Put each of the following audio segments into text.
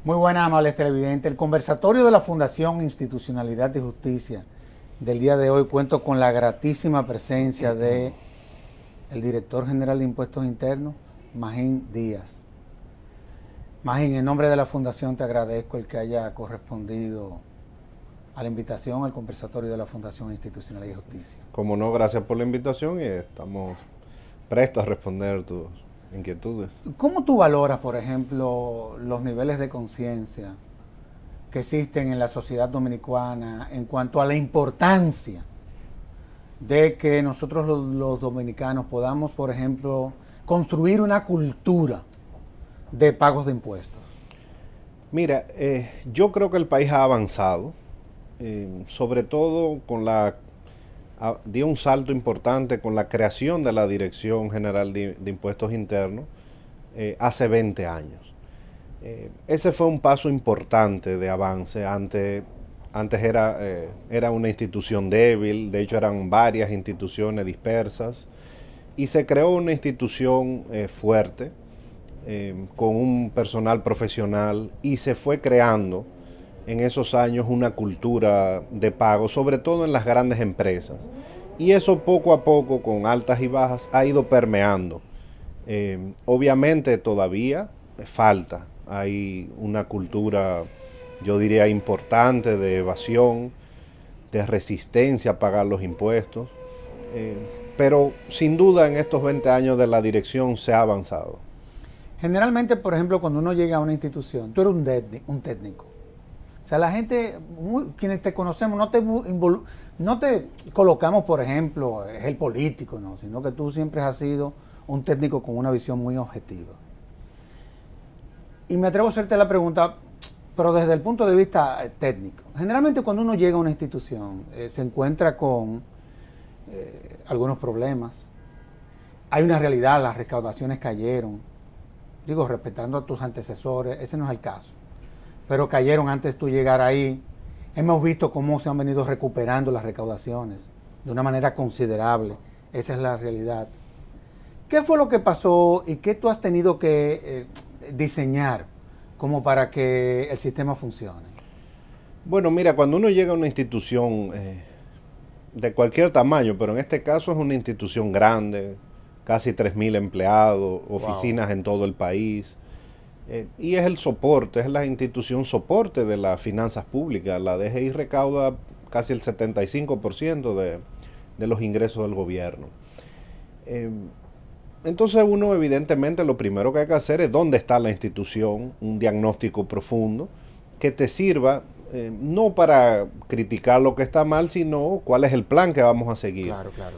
Muy buenas, amables televidentes. El conversatorio de la Fundación Institucionalidad y Justicia del día de hoy cuento con la gratísima presencia de el director general de Impuestos Internos, Magín Díaz. Magín, en nombre de la Fundación te agradezco el que haya correspondido a la invitación al conversatorio de la Fundación Institucionalidad y Justicia. Como no, gracias por la invitación y estamos prestos a responder tus inquietudes. ¿Cómo tú valoras, por ejemplo, los niveles de conciencia que existen en la sociedad dominicana en cuanto a la importancia de que nosotros los dominicanos podamos, por ejemplo, construir una cultura de pagos de impuestos? Mira, yo creo que el país ha avanzado, sobre todo dio un salto importante con la creación de la Dirección General de Impuestos Internos hace 20 años. Ese fue un paso importante de avance. Antes era una institución débil, de hecho eran varias instituciones dispersas, y se creó una institución fuerte, con un personal profesional, y se fue creando en esos años una cultura de pago, sobre todo en las grandes empresas. Y eso poco a poco, con altas y bajas, ha ido permeando. Obviamente todavía falta, hay una cultura, yo diría, importante de evasión, de resistencia a pagar los impuestos, pero sin duda en estos 20 años de la dirección se ha avanzado. Generalmente, por ejemplo, cuando uno llega a una institución, tú eres un técnico. O sea, la gente, quienes te conocemos, no te colocamos, por ejemplo, es el político, no, sino que tú siempre has sido un técnico con una visión muy objetiva. Y me atrevo a hacerte la pregunta, pero desde el punto de vista técnico. Generalmente cuando uno llega a una institución, se encuentra con algunos problemas. Hay una realidad, las recaudaciones cayeron. Digo, respetando a tus antecesores, ese no es el caso. Pero cayeron antes de tú llegar ahí. Hemos visto cómo se han venido recuperando las recaudaciones de una manera considerable. Esa es la realidad. ¿Qué fue lo que pasó y qué tú has tenido que diseñar como para que el sistema funcione? Bueno, mira, cuando uno llega a una institución de cualquier tamaño, pero en este caso es una institución grande, casi 3.000 empleados, oficinas en todo el país, y es el soporte, es la institución soporte de las finanzas públicas. La DGI recauda casi el 75% de los ingresos del gobierno. Entonces uno, evidentemente, lo primero que hay que hacer es dónde está la institución, un diagnóstico profundo que te sirva no para criticar lo que está mal, sino cuál es el plan que vamos a seguir. Claro, claro.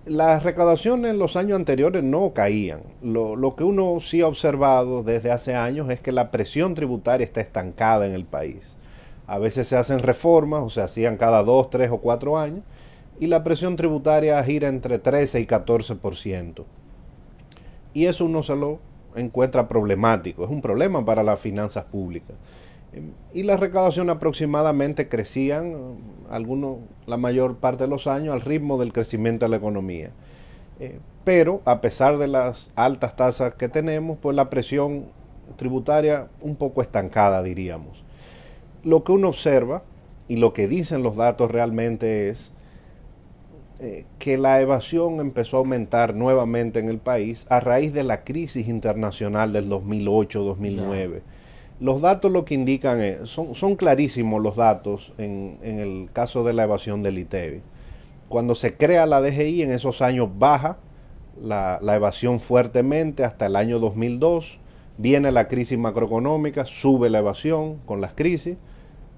Las recaudaciones en los años anteriores no caían. Lo que uno sí ha observado desde hace años es que la presión tributaria está estancada en el país. A veces se hacen reformas, o se hacían cada 2, 3 o 4 años, y la presión tributaria gira entre 13 y 14%. Y eso uno se lo encuentra problemático, es un problema para las finanzas públicas. Y las recaudaciones aproximadamente crecían, la mayor parte de los años, al ritmo del crecimiento de la economía. Pero a pesar de las altas tasas que tenemos, pues la presión tributaria un poco estancada, diríamos. Lo que uno observa y lo que dicen los datos realmente es que la evasión empezó a aumentar nuevamente en el país a raíz de la crisis internacional del 2008-2009. Los datos lo que indican son clarísimos los datos en el caso de la evasión del ITEVI. Cuando se crea la DGI, en esos años baja la evasión fuertemente hasta el año 2002, viene la crisis macroeconómica, sube la evasión con las crisis,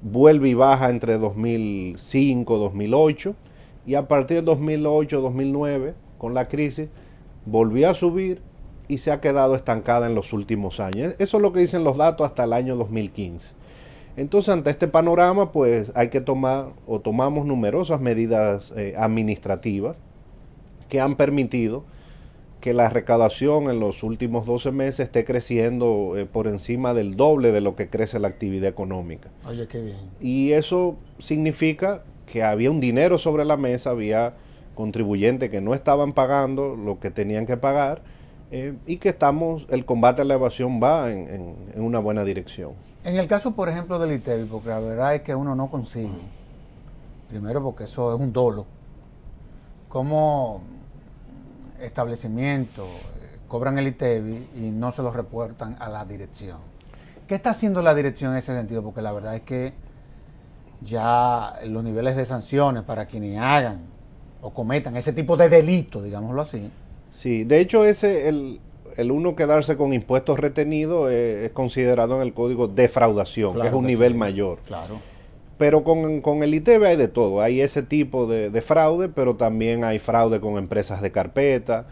vuelve y baja entre 2005 y 2008, y a partir de 2008-2009, con la crisis, volvió a subir y se ha quedado estancada en los últimos años. Eso es lo que dicen los datos hasta el año 2015. Entonces, ante este panorama, pues hay que tomamos numerosas medidas administrativas que han permitido que la recaudación en los últimos 12 meses esté creciendo por encima del doble de lo que crece la actividad económica. Oye, qué bien. Y eso significa que había un dinero sobre la mesa, había contribuyentes que no estaban pagando lo que tenían que pagar, y que el combate a la evasión va en una buena dirección. En el caso, por ejemplo, del ITEVI, porque la verdad es que uno no consigue, primero porque eso es un dolo, como establecimientos cobran el ITEVI y no se lo reportan a la dirección. ¿Qué está haciendo la dirección en ese sentido? Porque la verdad es que ya los niveles de sanciones para quienes hagan o cometan ese tipo de delito, digámoslo así. Sí, de hecho el uno quedarse con impuestos retenidos es considerado en el código defraudación, claro, que es un nivel mayor. Claro. Pero con el ITEVI hay de todo, hay ese tipo de fraude, pero también hay fraude con empresas de carpeta,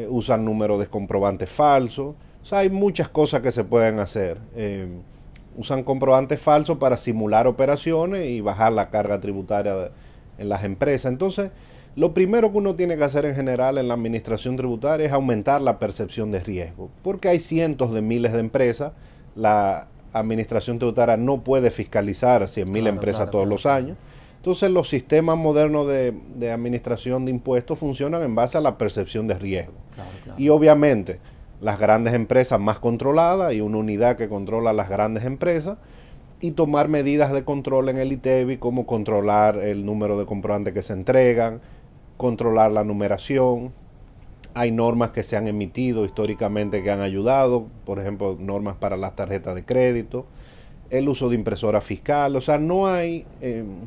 usan números de comprobantes falsos, o sea, hay muchas cosas que se pueden hacer. Usan comprobantes falsos para simular operaciones y bajar la carga tributaria en las empresas. Entonces, lo primero que uno tiene que hacer en general en la administración tributaria es aumentar la percepción de riesgo, porque hay cientos de miles de empresas. La administración tributaria no puede fiscalizar 100.000 empresas todos los años. Entonces, los sistemas modernos de administración de impuestos funcionan en base a la percepción de riesgo. Y obviamente, las grandes empresas más controladas y una unidad que controla las grandes empresas, y tomar medidas de control en el ITEVI, como controlar el número de comprobantes que se entregan, controlar la numeración. Hay normas que se han emitido históricamente que han ayudado, por ejemplo, normas para las tarjetas de crédito, el uso de impresora fiscal. O sea, no hay,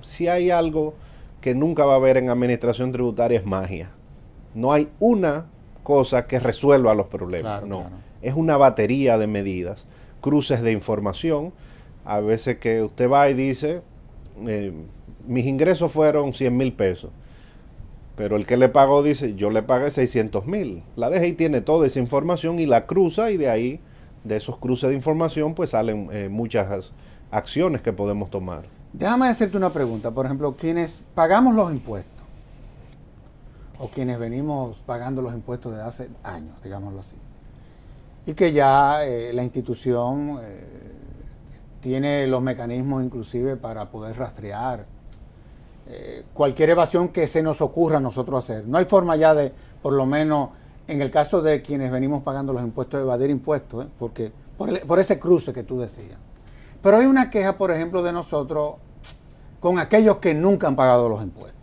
si hay algo que nunca va a haber en administración tributaria, es magia. No hay una cosa que resuelva los problemas, claro, no. Claro. Es una batería de medidas, cruces de información. A veces que usted va y dice, mis ingresos fueron 100.000 pesos. Pero el que le pagó dice, yo le pagué 600.000. La DGI tiene toda esa información y la cruza, y de ahí, de esos cruces de información, pues salen muchas acciones que podemos tomar. Déjame hacerte una pregunta. Por ejemplo, quienes pagamos los impuestos, o quienes venimos pagando los impuestos desde hace años, digámoslo así, y que ya la institución tiene los mecanismos inclusive para poder rastrear cualquier evasión que se nos ocurra a nosotros hacer. No hay forma ya de, por lo menos en el caso de quienes venimos pagando los impuestos, de evadir impuestos, porque por ese cruce que tú decías. Pero hay una queja, por ejemplo, de nosotros con aquellos que nunca han pagado los impuestos.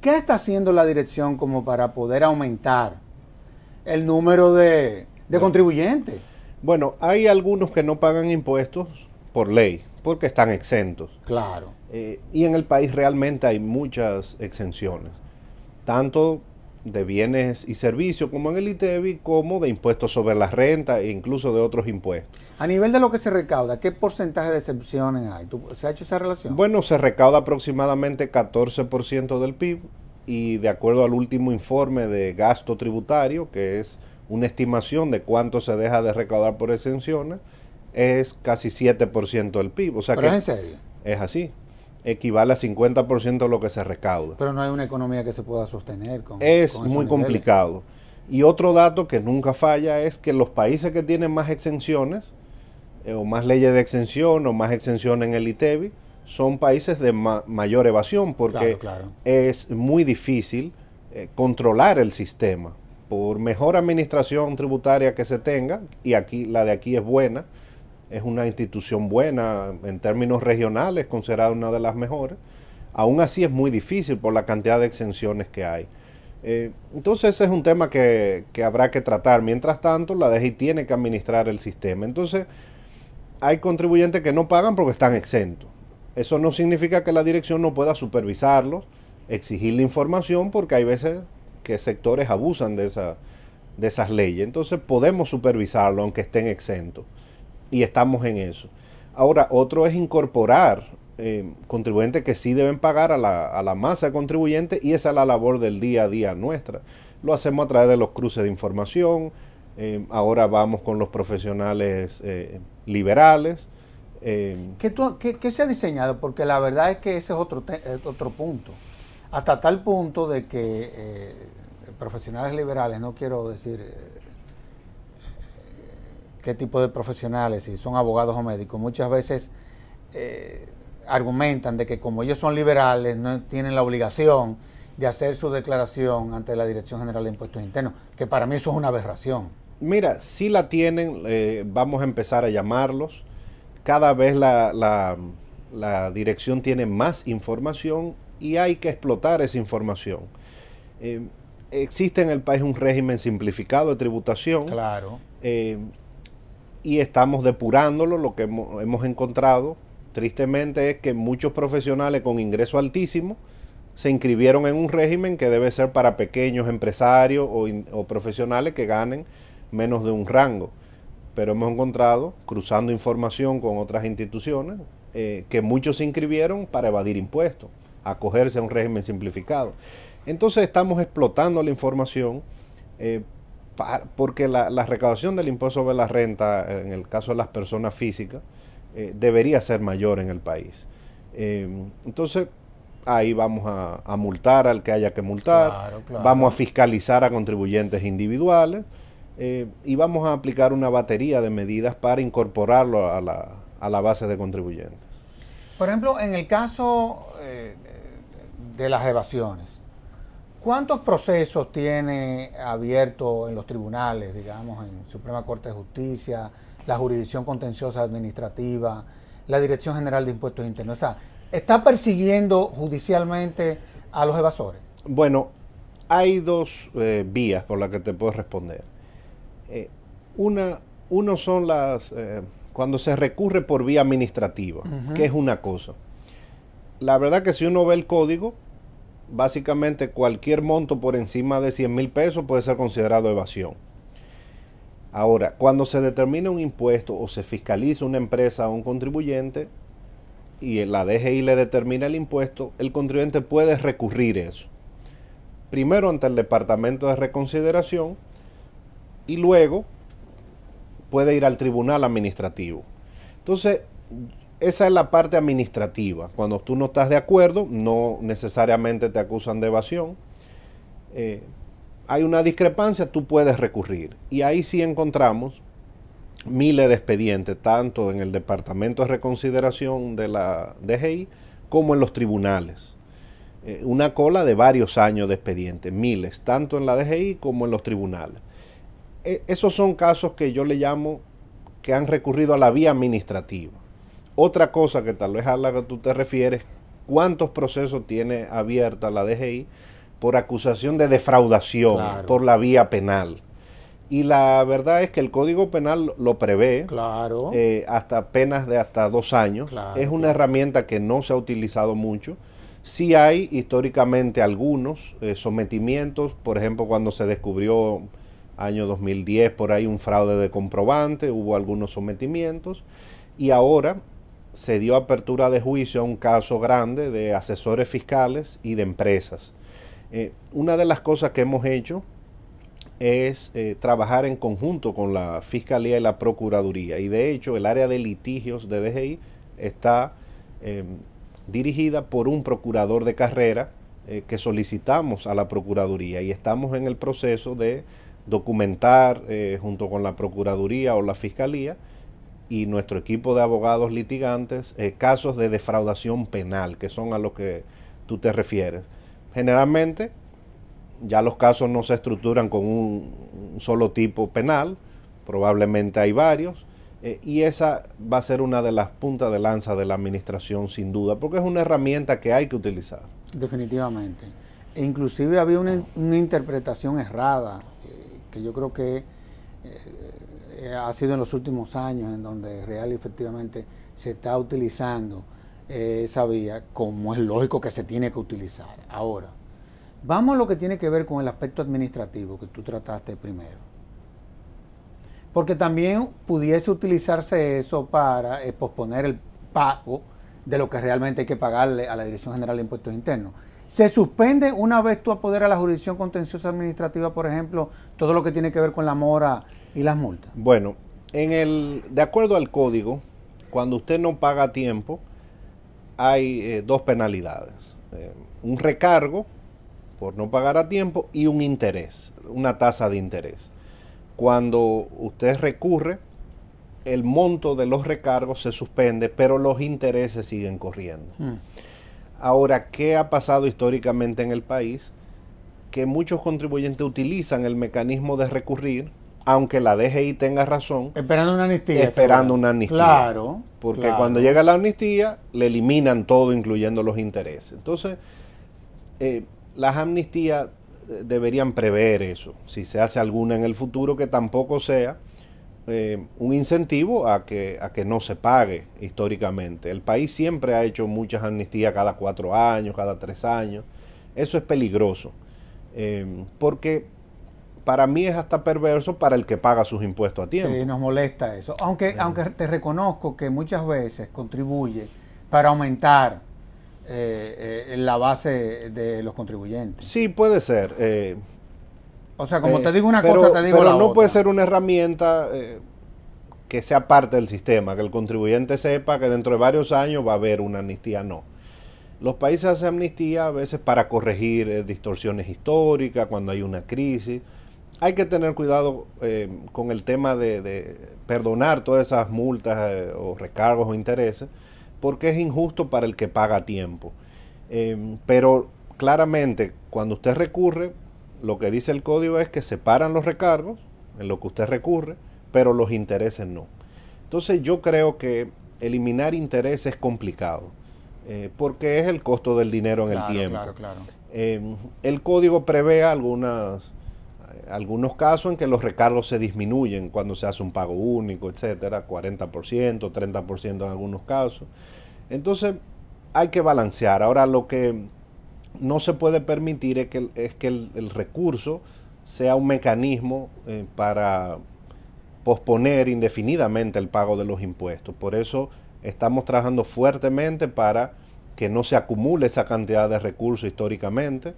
¿Qué está haciendo la dirección como para poder aumentar el número de contribuyentes? Bueno, hay algunos que no pagan impuestos por ley, porque están exentos. Claro. Y en el país realmente hay muchas exenciones, tanto de bienes y servicios como en el ITEVI, como de impuestos sobre la renta e incluso de otros impuestos. A nivel de lo que se recauda, ¿qué porcentaje de exenciones hay? ¿Se ha hecho esa relación? Bueno, se recauda aproximadamente 14% del PIB, y de acuerdo al último informe de gasto tributario, que es una estimación de cuánto se deja de recaudar por exenciones, es casi 7% del PIB. O sea, ¿pero es en serio? Es así. Equivale a 50% de lo que se recauda. Pero no hay una economía que se pueda sostener con muy complicado. Y otro dato que nunca falla es que los países que tienen más exenciones, o más leyes de exención, o más exención en el ITEVI, son países de mayor evasión, porque es muy difícil controlar el sistema. Por mejor administración tributaria que se tenga, y aquí la de aquí es buena, es una institución buena en términos regionales, considerada una de las mejores, aún así es muy difícil por la cantidad de exenciones que hay. Entonces ese es un tema que habrá que tratar. Mientras tanto, la DGI tiene que administrar el sistema. Entonces, hay contribuyentes que no pagan porque están exentos. Eso no significa que la dirección no pueda supervisarlos, exigirle información, porque hay veces que sectores abusan de esas leyes. Entonces podemos supervisarlo aunque estén exentos, y estamos en eso. Ahora, otro es incorporar contribuyentes que sí deben pagar a la masa de contribuyentes, y esa es la labor del día a día nuestra. Lo hacemos a través de los cruces de información. Ahora vamos con los profesionales liberales. ¿Qué se ha diseñado? Porque la verdad es que ese es otro punto. Hasta tal punto de que profesionales liberales, no quiero decir qué tipo de profesionales, si son abogados o médicos, muchas veces argumentan de que como ellos son liberales no tienen la obligación de hacer su declaración ante la Dirección General de Impuestos Internos, que para mí eso es una aberración. Mira, si la tienen, vamos a empezar a llamarlos. Cada vez la dirección tiene más información y hay que explotar esa información. Existe en el país un régimen simplificado de tributación. Claro. Y estamos depurándolo. Lo que hemos encontrado, tristemente, es que muchos profesionales con ingreso altísimo se inscribieron en un régimen que debe ser para pequeños empresarios o profesionales que ganen menos de un rango. Pero hemos encontrado, cruzando información con otras instituciones, que muchos se inscribieron para evadir impuestos, acogerse a un régimen simplificado. Entonces estamos explotando la información porque la recaudación del impuesto sobre la renta, en el caso de las personas físicas, debería ser mayor en el país. Entonces ahí vamos a multar al que haya que multar, Claro. vamos a fiscalizar a contribuyentes individuales y vamos a aplicar una batería de medidas para incorporarlo a la base de contribuyentes. Por ejemplo, en el caso de las evasiones, ¿cuántos procesos tiene abierto en los tribunales, digamos, en Suprema Corte de Justicia, la Jurisdicción Contenciosa Administrativa, la Dirección General de Impuestos Internos? O sea, ¿está persiguiendo judicialmente a los evasores? Bueno, hay dos vías por las que te puedo responder. Uno son cuando se recurre por vía administrativa, que es una cosa. La verdad que si uno ve el código, básicamente cualquier monto por encima de 100 mil pesos puede ser considerado evasión. Ahora, cuando se determina un impuesto o se fiscaliza una empresa o un contribuyente y la DGI le determina el impuesto, el contribuyente puede recurrir eso. Primero ante el Departamento de Reconsideración y luego puede ir al tribunal administrativo. Entonces, esa es la parte administrativa. Cuando tú no estás de acuerdo, no necesariamente te acusan de evasión. Hay una discrepancia, tú puedes recurrir. Y ahí sí encontramos miles de expedientes, tanto en el Departamento de Reconsideración de la DGI como en los tribunales. Una cola de varios años de expedientes, miles, tanto en la DGI como en los tribunales. Esos son casos que yo le llamo que han recurrido a la vía administrativa. Otra cosa que tal vez a la que tú te refieres, ¿cuántos procesos tiene abierta la DGI por acusación de defraudación, claro, por la vía penal? Y la verdad es que el Código Penal lo prevé, claro, hasta penas de hasta 2 años. Claro, es una herramienta que no se ha utilizado mucho. Sí hay históricamente algunos sometimientos, por ejemplo, cuando se descubrió año 2010 por ahí un fraude de comprobante, hubo algunos sometimientos y ahora se dio apertura de juicio a un caso grande de asesores fiscales y de empresas. Una de las cosas que hemos hecho es trabajar en conjunto con la Fiscalía y la Procuraduría, y de hecho el área de litigios de DGI está dirigida por un procurador de carrera que solicitamos a la Procuraduría, y estamos en el proceso de documentar junto con la Procuraduría o la Fiscalía y nuestro equipo de abogados litigantes casos de defraudación penal, que son a los que tú te refieres. Generalmente ya los casos no se estructuran con un solo tipo penal, probablemente hay varios, y esa va a ser una de las puntas de lanza de la administración sin duda, porque es una herramienta que hay que utilizar. Definitivamente. E inclusive había una interpretación errada, que yo creo que ha sido en los últimos años, en donde real y efectivamente se está utilizando esa vía, como es lógico que se tiene que utilizar. Ahora, vamos a lo que tiene que ver con el aspecto administrativo que tú trataste primero. Porque también pudiese utilizarse eso para posponer el pago de lo que realmente hay que pagarle a la Dirección General de Impuestos Internos. ¿Se suspende una vez tú apoderas a la Jurisdicción Contenciosa Administrativa, por ejemplo, todo lo que tiene que ver con la mora y las multas? Bueno, de acuerdo al código, cuando usted no paga a tiempo, hay dos penalidades. Un recargo por no pagar a tiempo y un interés, una tasa de interés. Cuando usted recurre, el monto de los recargos se suspende, pero los intereses siguen corriendo. Ahora, ¿qué ha pasado históricamente en el país? Que muchos contribuyentes utilizan el mecanismo de recurrir, aunque la DGI tenga razón, Esperando una amnistía. esperando una amnistía. Claro. Porque claro. cuando llega la amnistía, le eliminan todo, incluyendo los intereses. Entonces, las amnistías deberían prever eso, si se hace alguna en el futuro, que tampoco sea un incentivo a que no se pague históricamente. El país siempre ha hecho muchas amnistías cada 4 años, cada 3 años. Eso es peligroso, porque para mí es hasta perverso para el que paga sus impuestos a tiempo. Sí, nos molesta eso. Aunque te reconozco que muchas veces contribuye para aumentar la base de los contribuyentes. Sí, puede ser. O sea, como te digo una cosa, te digo la otra. Pero no puede ser una herramienta que sea parte del sistema, que el contribuyente sepa que dentro de varios años va a haber una amnistía. No. Los países hacen amnistía a veces para corregir distorsiones históricas, cuando hay una crisis. Hay que tener cuidado con el tema de perdonar todas esas multas o recargos o intereses, porque es injusto para el que paga a tiempo. Pero claramente, cuando usted recurre, lo que dice el código es que separan los recargos en lo que usted recurre, pero los intereses no. Entonces yo creo que eliminar intereses es complicado, porque es el costo del dinero en el tiempo. Claro. El código prevé algunos casos en que los recargos se disminuyen cuando se hace un pago único, etcétera, 40%, 30% en algunos casos. Entonces hay que balancear. Ahora, lo que no se puede permitir es que el recurso sea un mecanismo para posponer indefinidamente el pago de los impuestos. Por eso estamos trabajando fuertemente para que no se acumule esa cantidad de recursos históricamente.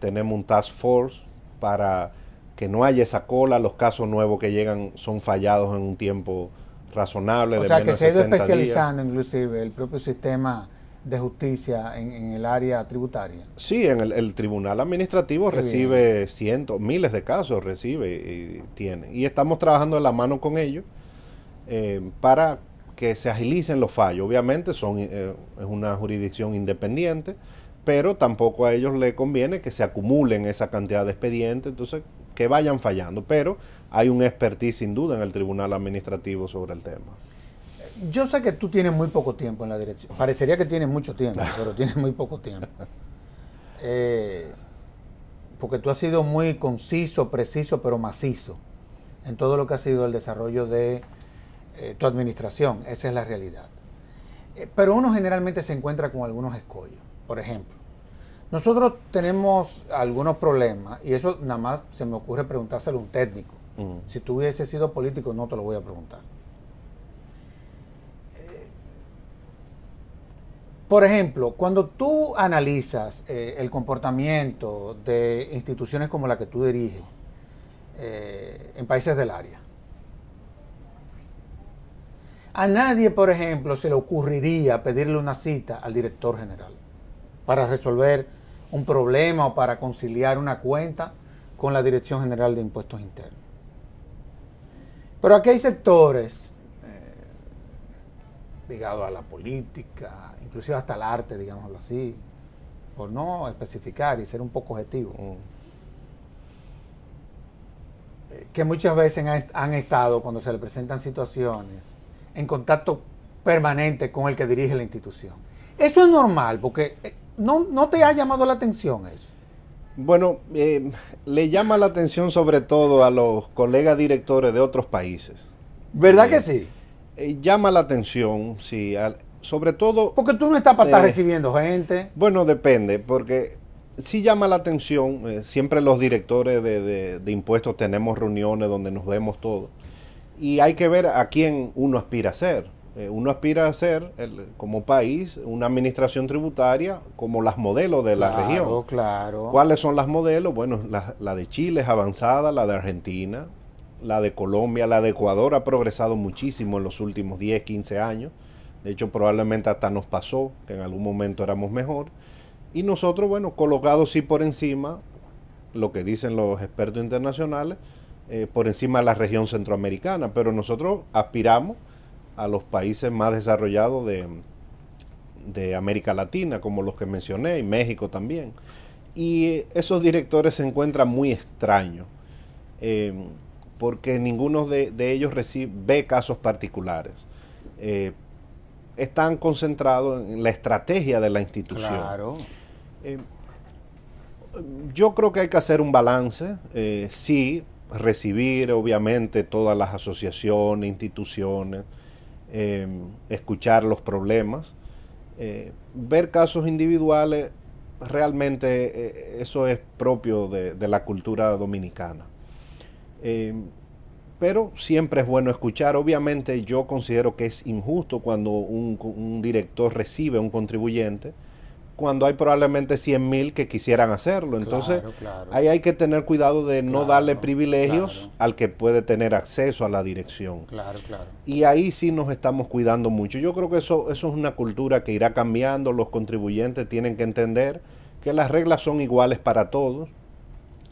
Tenemos un task force para que no haya esa cola. Los casos nuevos que llegan son fallados en un tiempo razonable. O sea, que se ha ido especializando inclusive el propio sistema de justicia en el área tributaria. Sí, en el tribunal administrativo recibe cientos, miles de casos, recibe y tiene. Y estamos trabajando de la mano con ellos para que se agilicen los fallos. Obviamente es una jurisdicción independiente, pero tampoco a ellos les conviene que se acumulen esa cantidad de expedientes, entonces que vayan fallando. Pero hay un expertise sin duda en el tribunal administrativo sobre el tema. Yo sé que tú tienes muy poco tiempo en la dirección. Parecería que tienes mucho tiempo, pero tienes muy poco tiempo. Porque tú has sido muy conciso, preciso, pero macizo en todo lo que ha sido el desarrollo de tu administración. Esa es la realidad. Pero uno generalmente se encuentra con algunos escollos. Por ejemplo, nosotros tenemos algunos problemas, y eso nada más se me ocurre preguntárselo a un técnico. Si tú hubieses sido político, no te lo voy a preguntar. Por ejemplo, cuando tú analizas el comportamiento de instituciones como la que tú diriges en países del área, a nadie, por ejemplo, se le ocurriría pedirle una cita al director general para resolver un problema o para conciliar una cuenta con la Dirección General de Impuestos Internos. Pero aquí hay sectores ligados a la política, inclusive hasta el arte, digámoslo así, por no especificar y ser un poco objetivo, que muchas veces han estado, cuando se le presentan situaciones, en contacto permanente con el que dirige la institución. Eso es normal, porque no te ha llamado la atención eso. Bueno, le llama la atención sobre todo a los colegas directores de otros países. ¿Verdad que sí? Llama la atención, sí, sobre todo... Porque tú no estás para estar recibiendo gente. Bueno, depende, porque sí llama la atención, siempre los directores de impuestos tenemos reuniones donde nos vemos todos, y hay que ver a quién uno aspira a ser. Uno aspira a ser, como país, una administración tributaria como las modelos de la región. Claro. ¿Cuáles son las modelos? Bueno, la de Chile es avanzada, la de Argentina, la de Colombia, la de Ecuador ha progresado muchísimo en los últimos 10, 15 años. De hecho, probablemente hasta nos pasó que en algún momento éramos mejor. Y nosotros, bueno, colocados sí por encima, lo que dicen los expertos internacionales, por encima de la región centroamericana. Pero nosotros aspiramos a los países más desarrollados de América Latina, como los que mencioné, y México también. Y esos directores se encuentran muy extraños, eh, porque ninguno de ellos ve casos particulares. Eh, Están concentrados en la estrategia de la institución. Claro. Eh, yo creo que hay que hacer un balance, sí, recibir obviamente todas las asociaciones, instituciones, escuchar los problemas, ver casos individuales, realmente eso es propio de la cultura dominicana. Eh, pero siempre es bueno escuchar. Obviamente yo considero que es injusto cuando un director recibe a un contribuyente, cuando hay probablemente 100.000 que quisieran hacerlo. Entonces, Claro, claro. ahí hay que tener cuidado de no darle Claro, privilegios claro. al que puede tener acceso a la dirección. Claro, claro. Y ahí sí nos estamos cuidando mucho. Yo creo que eso es una cultura que irá cambiando. Los contribuyentes tienen que entender que las reglas son iguales para todos.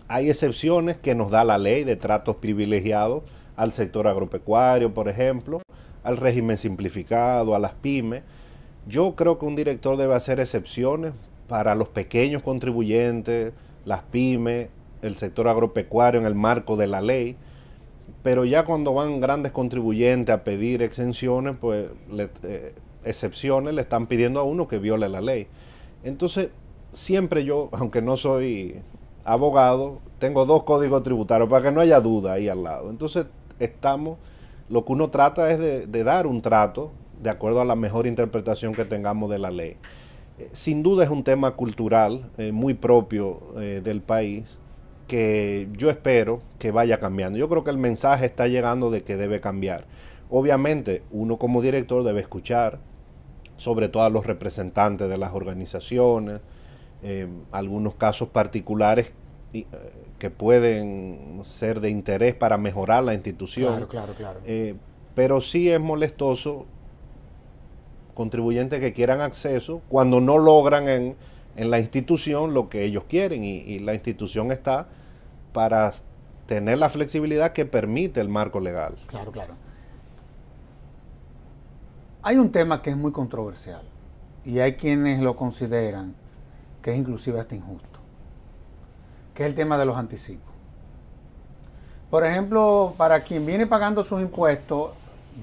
Hay excepciones que nos da la ley de tratos privilegiados al sector agropecuario, por ejemplo, al régimen simplificado, a las pymes. Yo creo que un director debe hacer excepciones para los pequeños contribuyentes, las pymes, el sector agropecuario en el marco de la ley, pero ya cuando van grandes contribuyentes a pedir exenciones, pues excepciones le están pidiendo a uno que viole la ley. Entonces, siempre yo, aunque no soy abogado, tengo dos códigos tributarios para que no haya duda ahí al lado. Entonces, lo que uno trata es de dar un trato de acuerdo a la mejor interpretación que tengamos de la ley. Sin duda es un tema cultural muy propio del país, que yo espero que vaya cambiando. Yo creo que el mensaje está llegando de que debe cambiar. Obviamente, uno como director debe escuchar, sobre todo a los representantes de las organizaciones, algunos casos particulares que pueden ser de interés para mejorar la institución. Claro, claro, claro. Pero sí es molestoso contribuyentes que quieran acceso cuando no logran en la institución lo que ellos quieren, y la institución está para tener la flexibilidad que permite el marco legal. Claro, claro. Hay un tema que es muy controversial y hay quienes lo consideran que es inclusive hasta injusto, que es el tema de los anticipos. Por ejemplo, para quien viene pagando sus impuestos,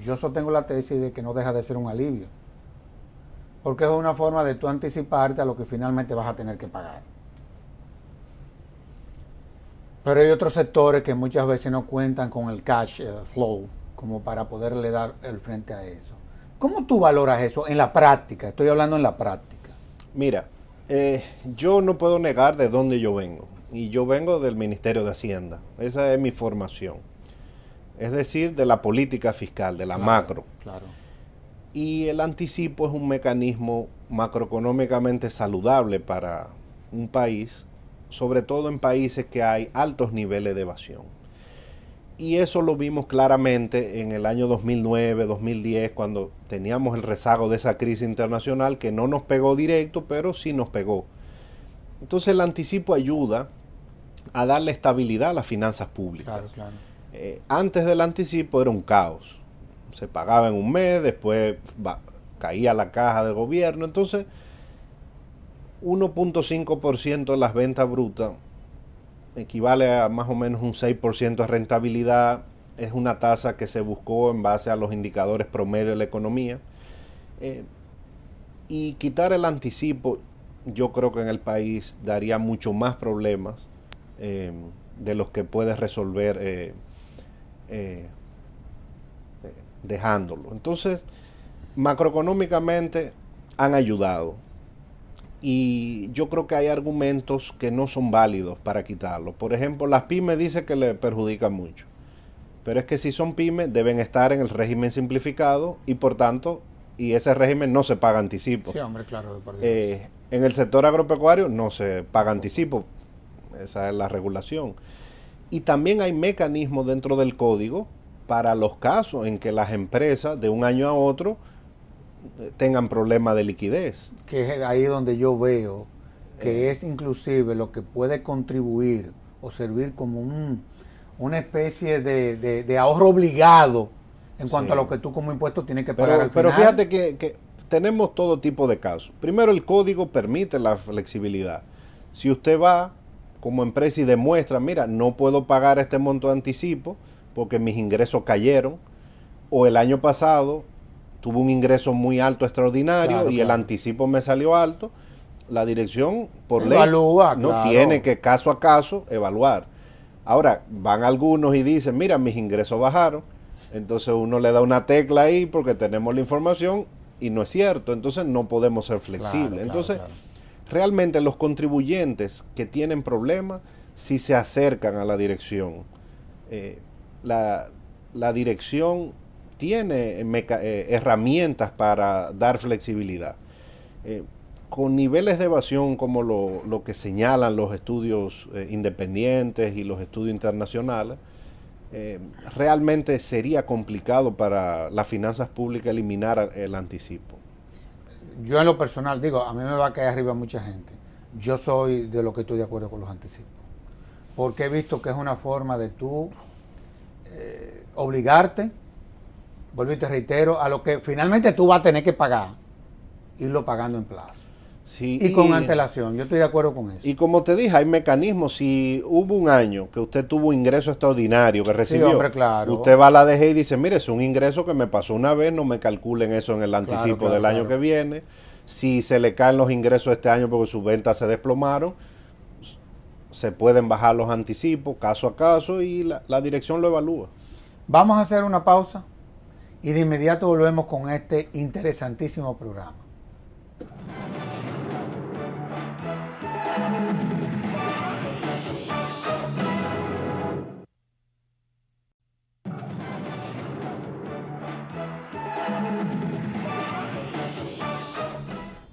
yo sostengo la tesis de que no deja de ser un alivio, porque es una forma de tú anticiparte a lo que finalmente vas a tener que pagar. Pero hay otros sectores que muchas veces no cuentan con el cash flow como para poderle dar el frente a eso. ¿Cómo tú valoras eso en la práctica? Estoy hablando en la práctica. Mira, yo no puedo negar de dónde yo vengo. Y yo vengo del Ministerio de Hacienda. Esa es mi formación. Es decir, de la política fiscal, de la macro. Claro. Y el anticipo es un mecanismo macroeconómicamente saludable para un país, sobre todo en países que hay altos niveles de evasión. Y eso lo vimos claramente en el año 2009, 2010, cuando teníamos el rezago de esa crisis internacional que no nos pegó directo, pero sí nos pegó. Entonces el anticipo ayuda a darle estabilidad a las finanzas públicas. Claro, claro. Antes del anticipo era un caos. Se pagaba en un mes, después caía la caja del gobierno. Entonces, 1.5% de las ventas brutas equivale a más o menos un 6% de rentabilidad. Es una tasa que se buscó en base a los indicadores promedio de la economía. Y quitar el anticipo, yo creo que en el país daría mucho más problemas de los que puede resolver dejándolo. Entonces, macroeconómicamente han ayudado. Y yo creo que hay argumentos que no son válidos para quitarlo. Por ejemplo, las pymes dicen que le perjudican mucho. Pero es que si son pymes, deben estar en el régimen simplificado y por tanto, y ese régimen no se paga anticipo. Sí, hombre, claro. En el sector agropecuario no se paga anticipo. Esa es la regulación. Y también hay mecanismos dentro del código para los casos en que las empresas de un año a otro tengan problemas de liquidez. Que es ahí donde yo veo que es inclusive lo que puede contribuir o servir como una especie de ahorro obligado en cuanto a lo que tú como impuesto tienes que pagar al final. Pero fíjate que tenemos todo tipo de casos. Primero, el código permite la flexibilidad. Si usted va como empresa y demuestra, mira, no puedo pagar este monto de anticipo porque mis ingresos cayeron, o el año pasado tuve un ingreso muy alto extraordinario Claro, y el claro. anticipo me salió alto, la dirección por ley Evalúa, no claro. tiene que caso a caso evaluar. Ahora, van algunos y dicen, mira, mis ingresos bajaron, entonces uno le da una tecla ahí porque tenemos la información y no es cierto, entonces no podemos ser flexibles. Claro, claro, Entonces, claro. realmente los contribuyentes que tienen problemas, si se acercan a la dirección, eh, la, la dirección tiene herramientas para dar flexibilidad. Eh, con niveles de evasión como lo que señalan los estudios independientes y los estudios internacionales, realmente sería complicado para las finanzas públicas eliminar el anticipo. Yo en lo personal digo, a mí me va a caer arriba mucha gente. Yo soy de lo que estoy de acuerdo con los anticipos. Porque he visto que es una forma de tú obligarte, vuelvo y te reitero, a lo que finalmente tú vas a tener que pagar, irlo pagando en plazo. Sí, Y con antelación, yo estoy de acuerdo con eso. y como te dije, hay mecanismos. Si hubo un año que usted tuvo ingreso extraordinario que recibió, hombre, claro. usted va a la DG y dice, mire, es un ingreso que me pasó una vez, no me calculen eso en el anticipo claro, del año claro. que viene. Si se le caen los ingresos este año porque sus ventas se desplomaron, se pueden bajar los anticipos caso a caso y la dirección lo evalúa. Vamos a hacer una pausa y de inmediato volvemos con este interesantísimo programa.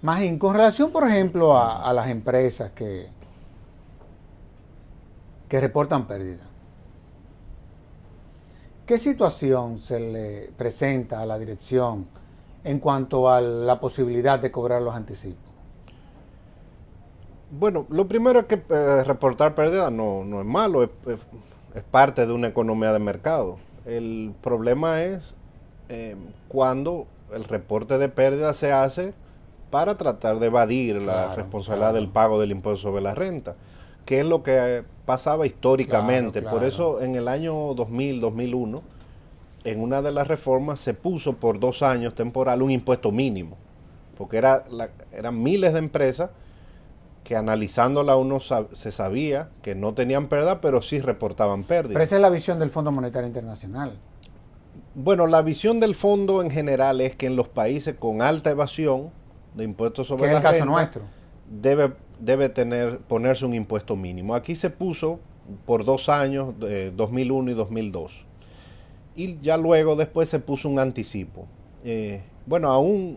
Magín, con relación, por ejemplo, a las empresas que reportan pérdidas, ¿qué situación se le presenta a la dirección en cuanto a la posibilidad de cobrar los anticipos? Bueno, lo primero es que reportar pérdida no es malo, es parte de una economía de mercado. El problema es cuando el reporte de pérdida se hace para tratar de evadir la responsabilidad del pago del impuesto sobre la renta, que es lo que pasaba históricamente. Claro. Por eso en el año 2000, 2001, en una de las reformas se puso por 2 años temporal un impuesto mínimo, porque eran miles de empresas que analizándola uno se sabía que no tenían pérdida, pero sí reportaban pérdida. Pero esa es la visión del Fondo Monetario Internacional. Bueno, la visión del fondo en general es que en los países con alta evasión de impuestos sobre la renta, que es el caso nuestro, debe ponerse un impuesto mínimo. Aquí se puso por 2 años, 2001 y 2002. Y ya luego después se puso un anticipo. Bueno,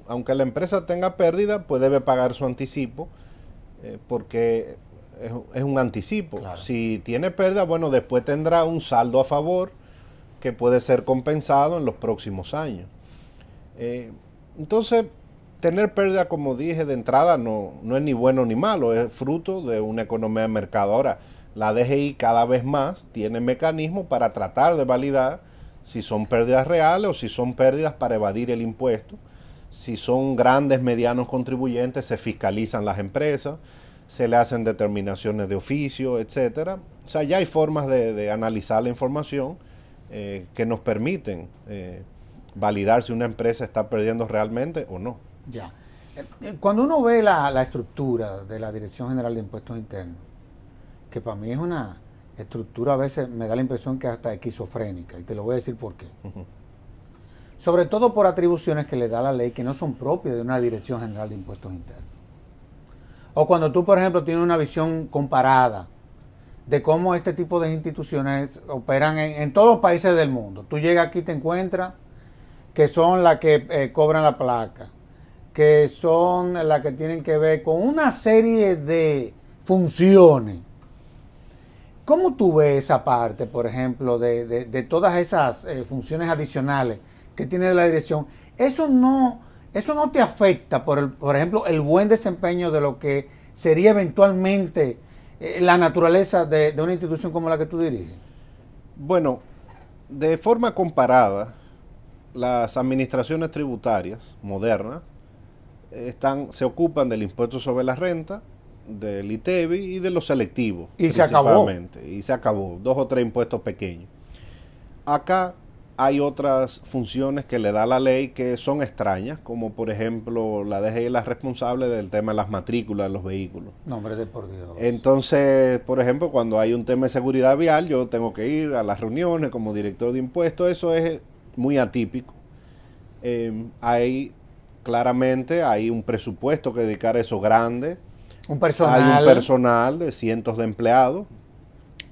aunque la empresa tenga pérdida, pues debe pagar su anticipo, porque es un anticipo. Claro. Si tiene pérdida, bueno, después tendrá un saldo a favor que puede ser compensado en los próximos años. Entonces, tener pérdida, como dije de entrada, no es ni bueno ni malo, es fruto de una economía de mercado. Ahora, la DGI cada vez más tiene mecanismos para tratar de validar si son pérdidas reales o si son pérdidas para evadir el impuesto. Si son grandes, medianos contribuyentes, se fiscalizan las empresas, se le hacen determinaciones de oficio, etcétera. O sea, ya hay formas de analizar la información que nos permiten validar si una empresa está perdiendo realmente o no. Ya. Cuando uno ve la estructura de la Dirección General de Impuestos Internos, que para mí es una estructura, a veces me da la impresión que hasta esquizofrénica, y te lo voy a decir por qué. Sobre todo por atribuciones que le da la ley que no son propias de una Dirección General de Impuestos Internos. O cuando tú, por ejemplo, tienes una visión comparada de cómo este tipo de instituciones operan en todos los países del mundo. Tú llegas aquí y te encuentras que son las que cobran la placa, que son las que tienen que ver con una serie de funciones. ¿Cómo tú ves esa parte, por ejemplo, de todas esas funciones adicionales que tiene la dirección? Eso no te afecta, por ejemplo, el buen desempeño de lo que sería eventualmente la naturaleza de una institución como la que tú diriges. Bueno, de forma comparada, las administraciones tributarias modernas se ocupan del impuesto sobre la renta, del ITEVI y de los selectivos. Y se acabó. Y se acabó, 2 o 3 impuestos pequeños. Acá hay otras funciones que le da la ley que son extrañas, como por ejemplo la DGI es la responsable del tema de las matrículas de los vehículos. Nombre de por Dios. Entonces, por ejemplo, cuando hay un tema de seguridad vial, yo tengo que ir a las reuniones como director de impuestos, eso es muy atípico. Claramente hay un presupuesto que dedicar a eso grande. Un personal. Hay un personal de cientos de empleados.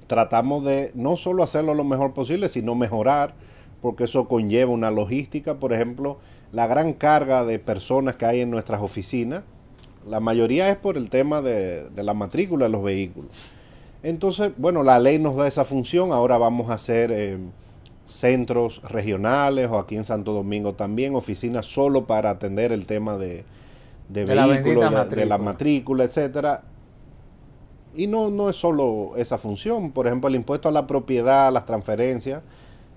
Tratamos de no solo hacerlo lo mejor posible, sino mejorar, porque eso conlleva una logística. Por ejemplo, la gran carga de personas que hay en nuestras oficinas, la mayoría es por el tema de la matrícula de los vehículos. Entonces, bueno, la ley nos da esa función. Ahora vamos a hacer centros regionales, o aquí en Santo Domingo también, oficinas solo para atender el tema de vehículos, de la matrícula, etcétera. Y no es solo esa función. Por ejemplo, el impuesto a la propiedad, las transferencias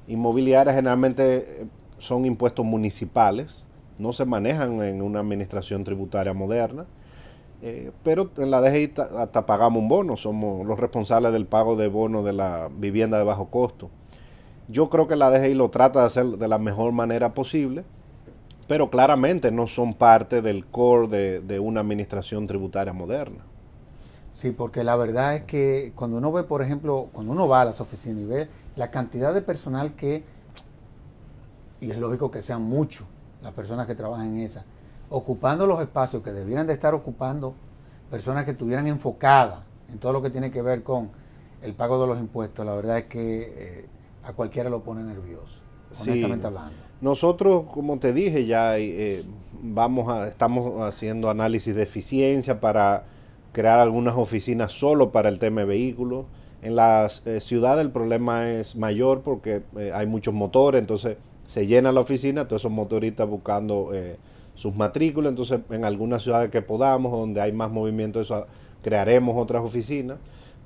inmobiliarias generalmente son impuestos municipales, no se manejan en una administración tributaria moderna, pero en la DGI hasta pagamos un bono, somos los responsables del pago de bono de la vivienda de bajo costo. Yo creo que la DGI lo trata de hacer de la mejor manera posible, pero claramente no son parte del core de una administración tributaria moderna. Sí, porque la verdad es que cuando uno ve, por ejemplo, cuando uno va a las oficinas y ve la cantidad de personal y es lógico que sean muchos las personas que trabajan en esa, ocupando los espacios que debieran de estar ocupando personas que estuvieran enfocadas en todo lo que tiene que ver con el pago de los impuestos, la verdad es que a cualquiera lo pone nervioso, honestamente hablando. Nosotros, como te dije, ya estamos haciendo análisis de eficiencia para crear algunas oficinas solo para el tema de vehículos. En las ciudades el problema es mayor porque hay muchos motores, entonces se llena la oficina, todos esos motoristas buscando sus matrículas. Entonces en algunas ciudades que podamos, donde hay más movimiento, eso, crearemos otras oficinas,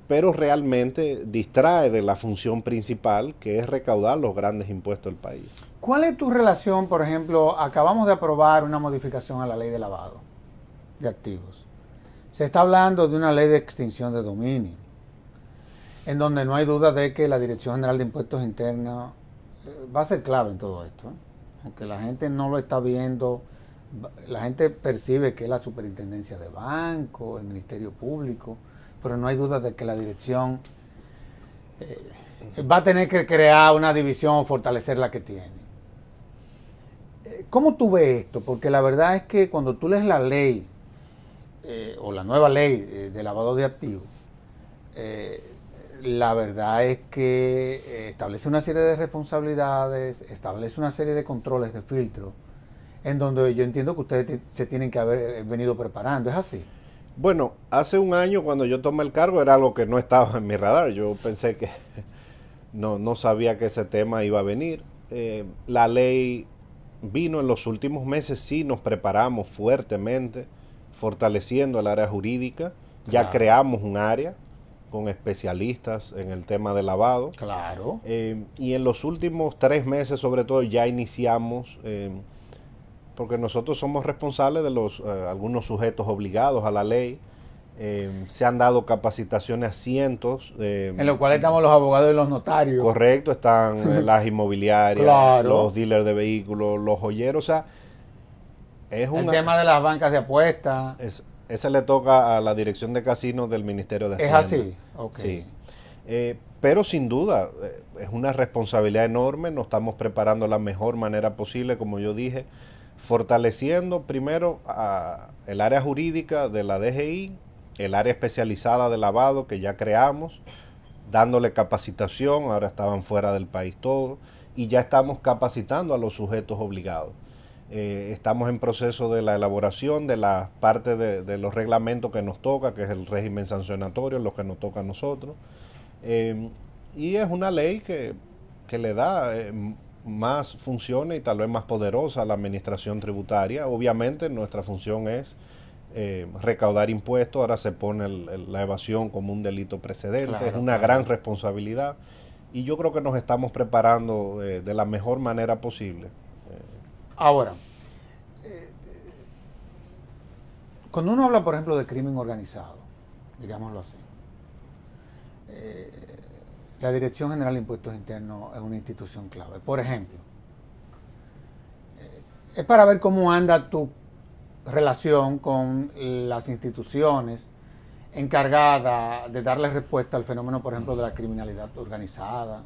pero realmente distrae de la función principal, que es recaudar los grandes impuestos del país. ¿Cuál es tu relación, por ejemplo, acabamos de aprobar una modificación a la ley de lavado de activos? Se está hablando de una ley de extinción de dominio, en donde no hay duda de que la Dirección General de Impuestos Internos va a ser clave en todo esto, aunque la gente no lo está viendo. La gente percibe que es la Superintendencia de Banco, el Ministerio Público, pero no hay duda de que la dirección va a tener que crear una división o fortalecer la que tiene. ¿Cómo tú ves esto? Porque la verdad es que cuando tú lees la ley, o la nueva ley de lavado de activos, la verdad es que establece una serie de responsabilidades, establece una serie de controles, de filtros, en donde yo entiendo que ustedes se tienen que haber venido preparando. ¿Es así? Bueno, hace un año cuando yo tomé el cargo era algo que no estaba en mi radar. Yo pensé que no sabía que ese tema iba a venir. La ley vino en los últimos meses, sí nos preparamos fuertemente, fortaleciendo el área jurídica. Ya creamos un área con especialistas en el tema de lavado. Claro. Y en los últimos 3 meses, sobre todo, ya iniciamos, porque nosotros somos responsables de algunos sujetos obligados a la ley. Se han dado capacitaciones a cientos. En lo cual estamos los abogados y los notarios. Correcto, están las inmobiliarias, claro, los dealers de vehículos, los joyeros. O sea, el tema de las bancas de apuestas. Ese le toca a la Dirección de Casinos del Ministerio de Hacienda. ¿Es así? Okay. Sí. Pero sin duda, es una responsabilidad enorme. Nos estamos preparando de la mejor manera posible, como yo dije, fortaleciendo primero el área jurídica de la DGI, el área especializada de lavado que ya creamos, dándole capacitación. Ahora estaban fuera del país todos, y ya estamos capacitando a los sujetos obligados. Estamos en proceso de la elaboración de la parte de los reglamentos que nos toca, que es el régimen sancionatorio, lo que nos toca a nosotros. Y es una ley que le da más funciones y tal vez más poderosa a la administración tributaria. Obviamente nuestra función es recaudar impuestos. Ahora se pone la evasión como un delito precedente. Claro, es una gran responsabilidad, y yo creo que nos estamos preparando de la mejor manera posible. Ahora, cuando uno habla, por ejemplo, de crimen organizado, digámoslo así, la Dirección General de Impuestos Internos es una institución clave. Por ejemplo, es para ver cómo anda tu relación con las instituciones encargadas de darle respuesta al fenómeno, por ejemplo, de la criminalidad organizada,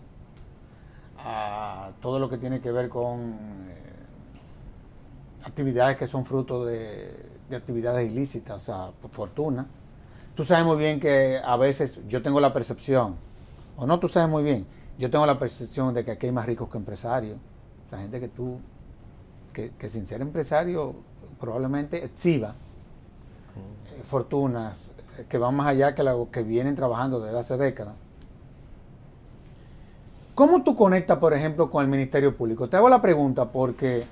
a todo lo que tiene que ver con actividades que son fruto de actividades ilícitas, o sea, por fortuna. Tú sabes muy bien que a veces yo tengo la percepción, o no, tú sabes muy bien, yo tengo la percepción de que aquí hay más ricos que empresarios. La gente que sin ser empresario probablemente exhiba fortunas que van más allá que lo que vienen trabajando desde hace décadas. ¿Cómo tú conectas, por ejemplo, con el Ministerio Público? Te hago la pregunta porque,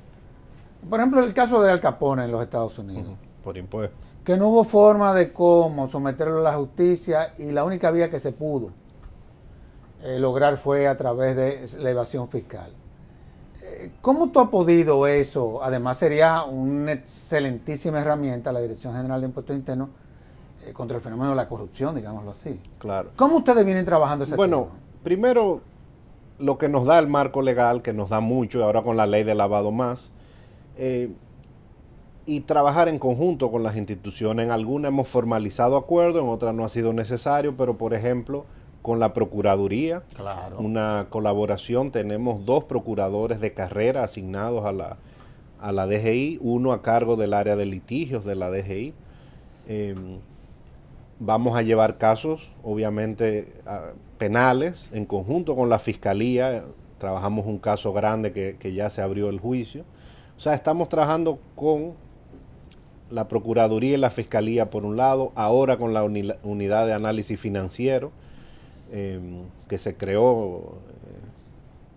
por ejemplo, el caso de Al Capone en los Estados Unidos. Por impuestos. Que no hubo forma de cómo someterlo a la justicia y la única vía que se pudo lograr fue a través de la evasión fiscal. ¿Cómo tú has podido eso? Además sería una excelentísima herramienta la Dirección General de Impuestos Internos contra el fenómeno de la corrupción, digámoslo así. Claro. ¿Cómo ustedes vienen trabajando ese tema? Bueno, primero, lo que nos da el marco legal, que nos da mucho, y ahora con la ley de lavado más, y trabajar en conjunto con las instituciones. En algunas hemos formalizado acuerdos, en otras no ha sido necesario, pero por ejemplo, con la Procuraduría, claro, una colaboración, tenemos 2 procuradores de carrera asignados a la DGI, uno a cargo del área de litigios de la DGI. Vamos a llevar casos, obviamente, penales, en conjunto con la Fiscalía. Trabajamos un caso grande que ya se abrió el juicio. O sea, estamos trabajando con la Procuraduría y la Fiscalía por un lado, ahora con la unidad de análisis financiero que se creó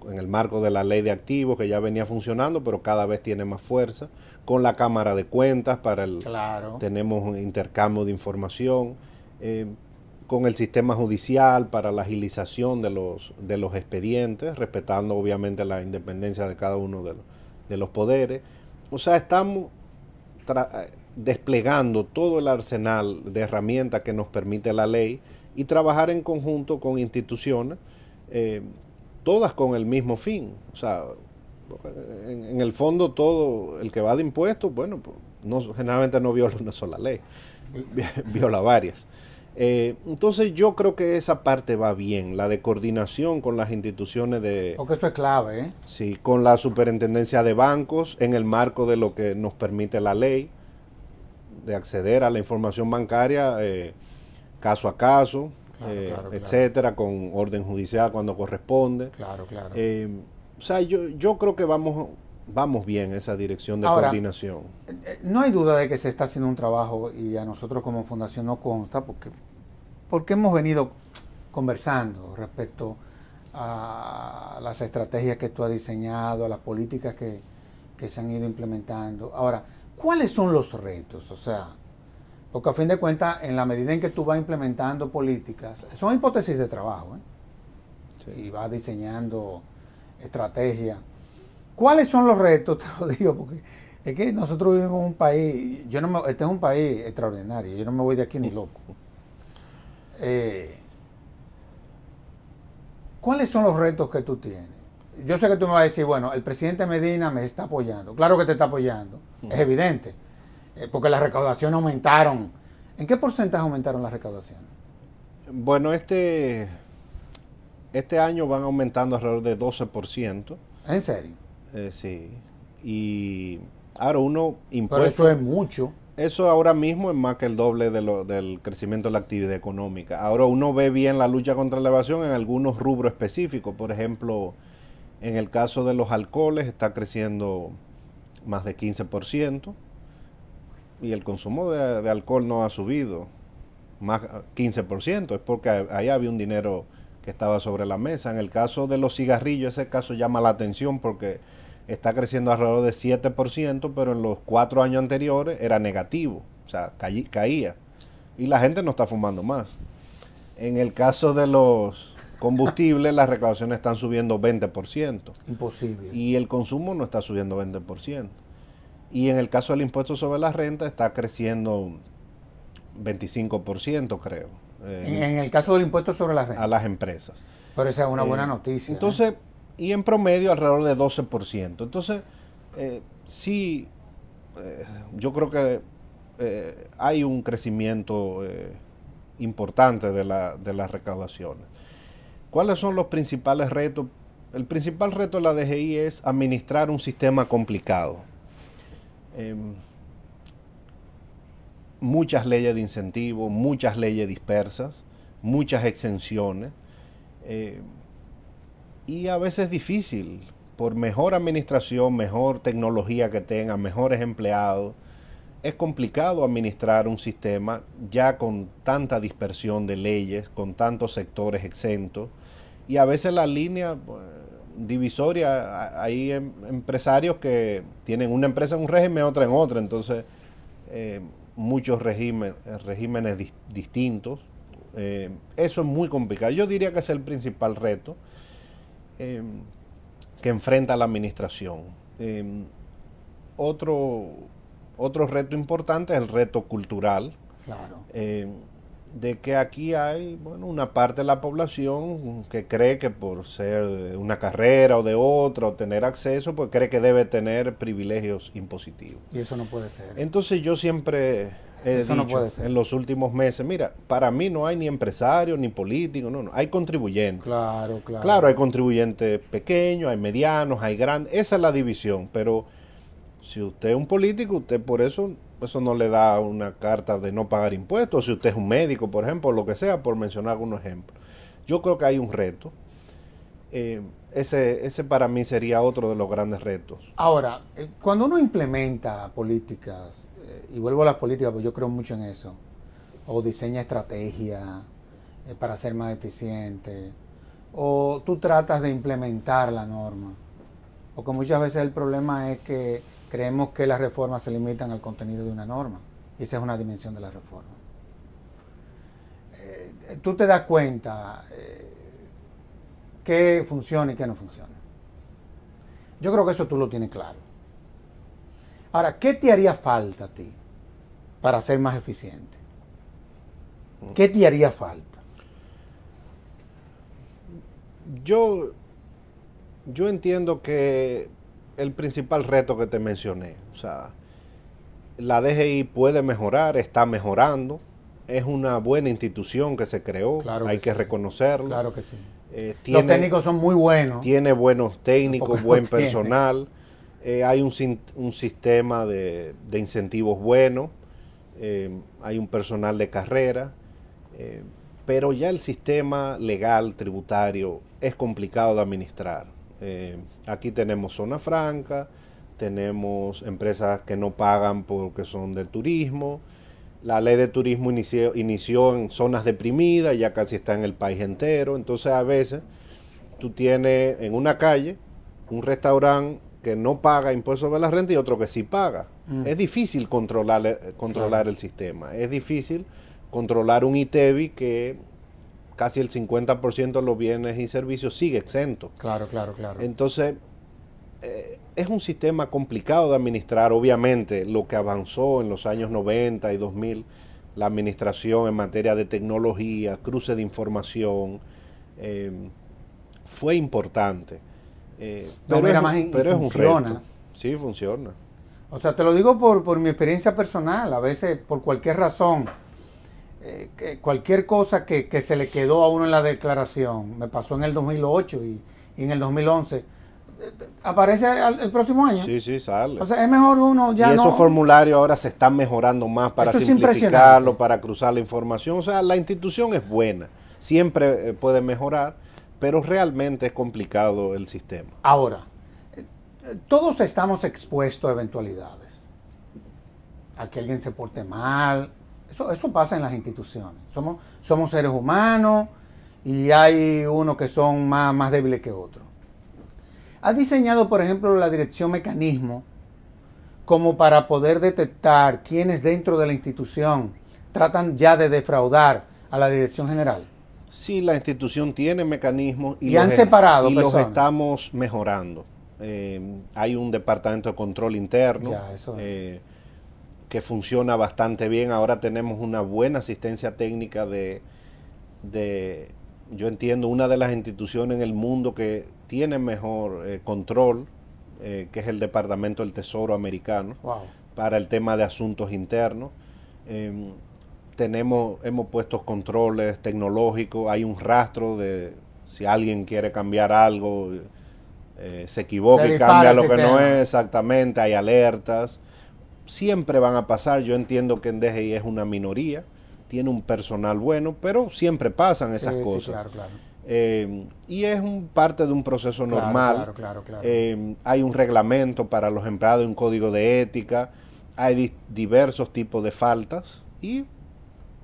en el marco de la ley de activos, que ya venía funcionando, pero cada vez tiene más fuerza, con la Cámara de Cuentas, claro, tenemos un intercambio de información, con el sistema judicial para la agilización de los expedientes, respetando obviamente la independencia de cada uno de los poderes. O sea, estamos desplegando todo el arsenal de herramientas que nos permite la ley y trabajar en conjunto con instituciones, todas con el mismo fin. O sea, en el fondo todo el que va de impuestos, bueno, pues, generalmente no viola una sola ley, viola varias. Entonces yo creo que esa parte va bien, la de coordinación con las instituciones de... Porque eso es clave, ¿eh? Sí, con la superintendencia de bancos, en el marco de lo que nos permite la ley, de acceder a la información bancaria caso a caso, claro, etcétera, con orden judicial cuando corresponde. Claro. O sea, yo creo que vamos bien en esa dirección de coordinación. No hay duda de que se está haciendo un trabajo y a nosotros como fundación nos consta porque hemos venido conversando respecto a las estrategias que tú has diseñado, a las políticas que se han ido implementando. Ahora, ¿cuáles son los retos? O sea, porque a fin de cuentas, en la medida en que tú vas implementando políticas, son hipótesis de trabajo, Sí. Y vas diseñando estrategias. ¿Cuáles son los retos? Te lo digo, porque es que nosotros vivimos en un país, este es un país extraordinario, yo no me voy de aquí ni loco. ¿Cuáles son los retos que tú tienes? Yo sé que tú me vas a decir, bueno, el presidente Medina me está apoyando. Claro que te está apoyando, es evidente, porque las recaudaciones aumentaron. ¿En qué porcentaje aumentaron las recaudaciones? Bueno, este año van aumentando alrededor de 12%. ¿En serio? Sí. Y ahora impuestos... Pero eso es mucho. Eso ahora mismo es más que el doble del crecimiento de la actividad económica. Ahora uno ve bien la lucha contra la evasión en algunos rubros específicos. Por ejemplo, en el caso de los alcoholes está creciendo más de 15%. Y el consumo de alcohol no ha subido más 15%. Es porque ahí había un dinero que estaba sobre la mesa. En el caso de los cigarrillos, ese caso llama la atención porque está creciendo alrededor de 7%, pero en los 4 años anteriores era negativo, o sea, caía. Y la gente no está fumando más. En el caso de los combustibles, las recaudaciones están subiendo 20%. Imposible. Y el consumo no está subiendo 20%. Y en el caso del impuesto sobre la renta está creciendo 25%, creo. En el caso del impuesto sobre la renta. A las empresas. Pero esa es una buena noticia. Entonces, y en promedio alrededor de 12%. Entonces, sí, yo creo que hay un crecimiento importante de las recaudaciones. ¿Cuáles son los principales retos? El principal reto de la DGI es administrar un sistema complicado. Muchas leyes de incentivo, muchas leyes dispersas, muchas exenciones. Y a veces difícil, por mejor administración, mejor tecnología que tenga, mejores empleados, es complicado administrar un sistema ya con tanta dispersión de leyes, con tantos sectores exentos, y a veces la línea divisoria, hay empresarios que tienen una empresa en un régimen, otra en otra, entonces muchos regímenes distintos. Eso es muy complicado. Yo diría que es el principal reto que enfrenta la administración. Otro reto importante es el reto cultural. Claro. De que aquí hay una parte de la población que cree que por ser de una carrera o de otra o tener acceso, pues cree que debe tener privilegios impositivos. Y eso no puede ser. Entonces yo siempre he dicho en los últimos meses, mira, para mí no hay ni empresario ni político, no, hay contribuyentes. Claro, claro. Claro, hay contribuyentes pequeños, hay medianos, hay grandes, esa es la división, pero si usted es un político, usted por eso no le da una carta de no pagar impuestos. Si usted es un médico, por ejemplo, lo que sea, por mencionar algunos ejemplos. Yo creo que hay un reto. Ese para mí sería otro de los grandes retos. Ahora, cuando uno implementa políticas, y vuelvo a las políticas, porque yo creo mucho en eso, o diseña estrategia para ser más eficiente, o tú tratas de implementar la norma, porque muchas veces el problema es que creemos que las reformas se limitan al contenido de una norma, y esa es una dimensión de la reforma. Tú te das cuenta qué funciona y qué no funciona. Yo creo que eso tú lo tienes claro. Ahora, ¿qué te haría falta a ti para ser más eficiente? ¿Qué te haría falta? Yo entiendo que el principal reto que te mencioné, o sea, la DGI puede mejorar, está mejorando, es una buena institución que se creó, claro hay que reconocerlo. Claro que sí. Los técnicos son muy buenos. Tiene buenos técnicos, buen personal, hay un sistema de incentivos bueno, hay un personal de carrera, pero ya el sistema legal, tributario, es complicado de administrar. Aquí tenemos zona franca, tenemos empresas que no pagan porque son del turismo. La ley de turismo inició en zonas deprimidas, ya casi está en el país entero. Entonces a veces tú tienes en una calle un restaurante que no paga impuestos sobre la renta y otro que sí paga. Es difícil controlar el sistema. Es difícil controlar un ITEVI que casi el 50% de los bienes y servicios sigue exento. Claro. Entonces, es un sistema complicado de administrar. Obviamente, lo que avanzó en los años 90 y 2000, la administración en materia de tecnología, cruce de información, fue importante. Pero es un reto. Sí, funciona. O sea, te lo digo por mi experiencia personal. A veces, por cualquier razón, cualquier cosa que se le quedó a uno en la declaración, me pasó en el 2008 y en el 2011, aparece el próximo año. Sí, sale. O sea, es mejor uno ya y esos formularios ahora se están mejorando más para simplificarlo, para cruzar la información. O sea, la institución es buena, siempre puede mejorar, pero realmente es complicado el sistema. Ahora, todos estamos expuestos a eventualidades. A que alguien se porte mal. Eso pasa en las instituciones. Somos seres humanos y hay unos que son más débiles que otros. ¿Has diseñado, por ejemplo, la dirección mecanismo como para poder detectar quienes dentro de la institución tratan ya de defraudar a la dirección general? Sí, la institución tiene mecanismos y han separado y los estamos mejorando. Hay un departamento de control interno. Ya, eso que funciona bastante bien. Ahora tenemos una buena asistencia técnica yo entiendo, una de las instituciones en el mundo que tiene mejor control, que es el Departamento del Tesoro americano, Wow. para el tema de asuntos internos. Eh, hemos puesto controles tecnológicos, hay un rastro de si alguien quiere cambiar algo, se equivoca y cambia lo que no es exactamente, hay alertas. Siempre van a pasar, yo entiendo que en DGI es una minoría, tiene un personal bueno, pero siempre pasan esas cosas. Sí, claro, claro. Y es parte de un proceso normal. Claro. Hay un reglamento para los empleados, un código de ética, hay diversos tipos de faltas y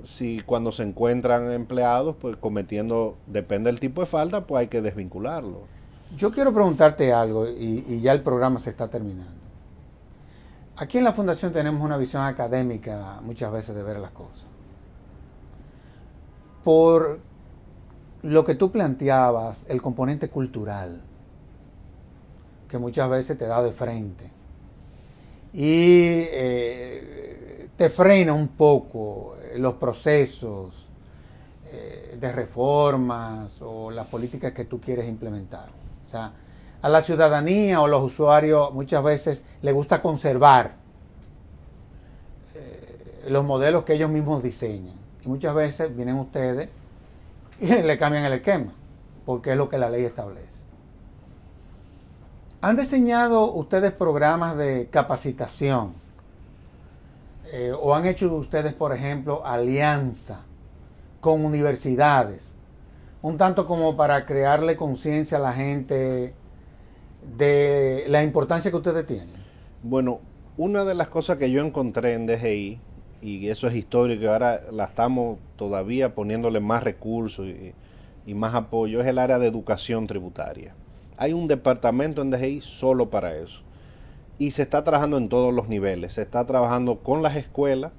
si cuando se encuentran empleados pues cometiendo, depende del tipo de falta, pues hay que desvincularlo. Yo quiero preguntarte algo y ya el programa se está terminando. Aquí en la Fundación tenemos una visión académica muchas veces de ver las cosas. Por lo que tú planteabas, el componente cultural, que muchas veces te da de frente y te frena un poco los procesos de reformas o las políticas que tú quieres implementar. O sea, a la ciudadanía o los usuarios muchas veces les gusta conservar los modelos que ellos mismos diseñan. Y muchas veces vienen ustedes y le cambian el esquema, porque es lo que la ley establece. ¿Han diseñado ustedes programas de capacitación? ¿O han hecho ustedes, por ejemplo, alianza con universidades? Un tanto como para crearle conciencia a la gente de la importancia que ustedes tienen. Bueno, una de las cosas que yo encontré en DGI, y eso es histórico, y ahora la estamos todavía poniéndole más recursos y más apoyo, es el área de educación tributaria. Hay un departamento en DGI solo para eso. Y se está trabajando en todos los niveles. Se está trabajando con las escuelas,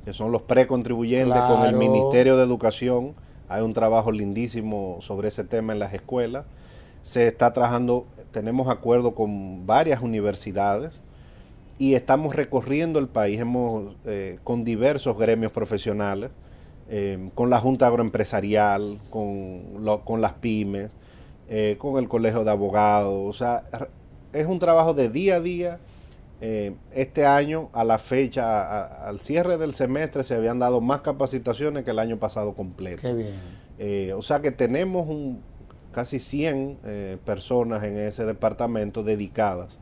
que son los precontribuyentes, con el Ministerio de Educación. Hay un trabajo lindísimo sobre ese tema en las escuelas. Se está trabajando, tenemos acuerdo con varias universidades y estamos recorriendo el país con diversos gremios profesionales, con la Junta Agroempresarial, con las pymes, con el Colegio de Abogados. O sea, es un trabajo de día a día. Este año, a la fecha, al cierre del semestre, se habían dado más capacitaciones que el año pasado completo. Qué bien. O sea que tenemos casi 100 personas en ese departamento dedicadas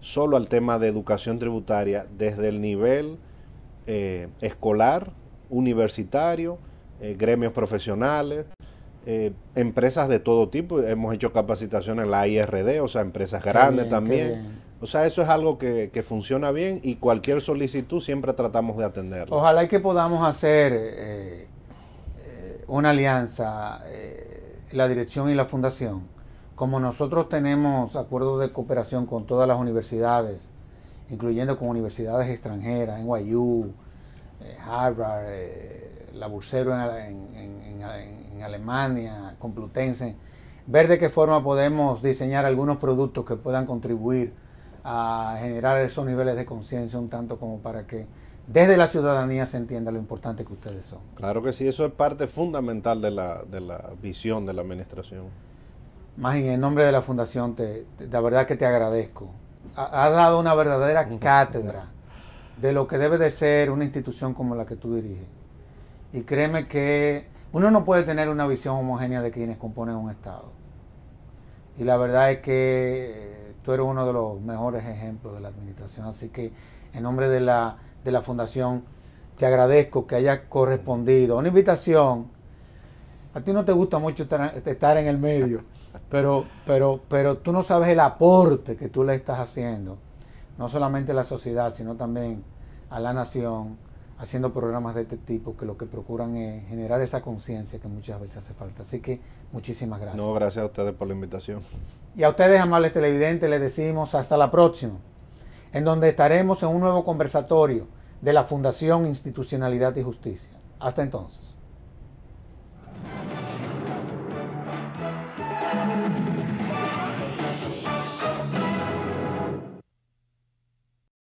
solo al tema de educación tributaria desde el nivel escolar, universitario, gremios profesionales, empresas de todo tipo. Hemos hecho capacitaciones en la IRD, o sea, empresas grandes también. O sea, eso es algo que funciona bien y cualquier solicitud siempre tratamos de atenderla. Ojalá y que podamos hacer una alianza, la dirección y la fundación. Como nosotros tenemos acuerdos de cooperación con todas las universidades, incluyendo con universidades extranjeras, NYU, Harvard, la Bursero en Alemania, Complutense, ver de qué forma podemos diseñar algunos productos que puedan contribuir a generar esos niveles de conciencia un tanto como para que desde la ciudadanía se entienda lo importante que ustedes son. Claro que sí, eso es parte fundamental de la visión de la administración. Más en nombre de la Fundación, la verdad que te agradezco. Has dado una verdadera cátedra de lo que debe de ser una institución como la que tú diriges. Y créeme que uno no puede tener una visión homogénea de quienes componen un Estado. Y la verdad es que tú eres uno de los mejores ejemplos de la administración. Así que en nombre de la Fundación te agradezco que hayas correspondido a una invitación. A ti no te gusta mucho estar en el medio, pero tú no sabes el aporte que tú le estás haciendo, no solamente a la sociedad, sino también a la nación, haciendo programas de este tipo que lo que procuran es generar esa conciencia que muchas veces hace falta. Así que muchísimas gracias. No, gracias a ustedes por la invitación. Y a ustedes, amables televidentes, les decimos hasta la próxima, en donde estaremos en un nuevo conversatorio de la Fundación Institucionalidad y Justicia. Hasta entonces.